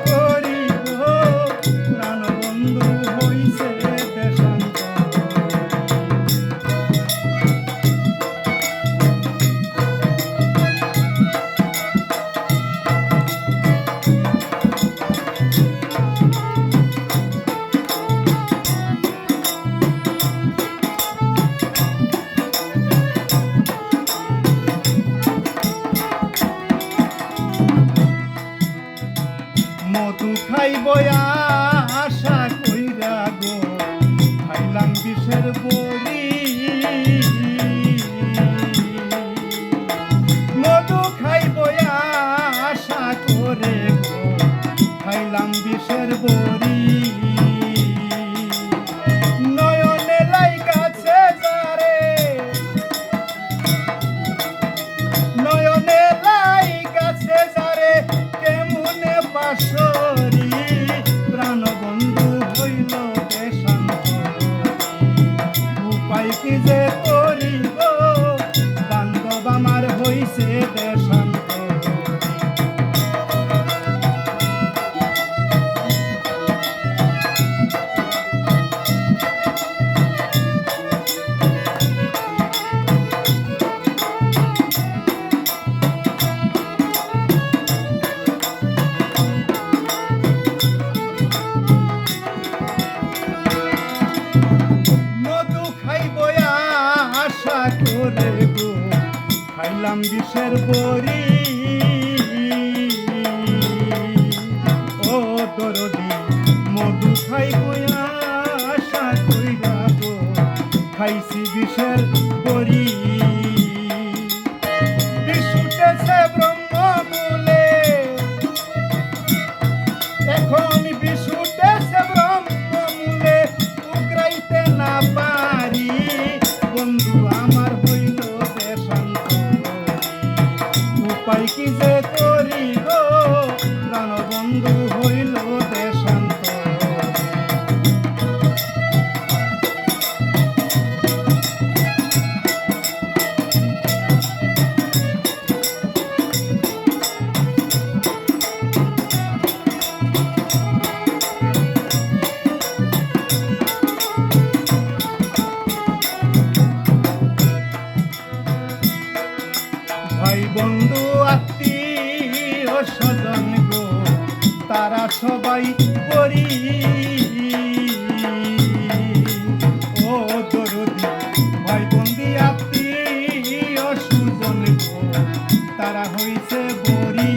করি গো প্রাণ বন্ধু হইছে মধু খাইব আশা কইরা গো খাইলাম বিষের বড়ি মধু খাইব আশা করে গো খাইলাম বিষের বড়ি নয়নে লাইগাছে যারে নয়নে লাইগাছে যারে কেমনে পাশরি প্রাণ বন্ধু হইল দেশান্ত উপায় কি যে করি গো বান্ধব আমার হইছে দেশান্ত করে গো খাইলাম বিষের বড়ি ও দরদি মধু খাইব আশা কইরা গো খাইছি বিষের বড়ি বিষ উঠেছে ব্রহ্মমূলে এখন বিষ উঠেছে ব্রহ্মমূলে উগরাইতে না পারি বন্ধু আমার হইল দেশান্ত উপায় কি যে করি গো প্রাণ বন্ধু হইল দেশান্ত ভাই বন্ধু আত্মীয় স্বজন গো তারা সবাই করি ও দরদি ভাই বন্ধু আত্মীয় স্বজন গো তারা হইছে বড়ি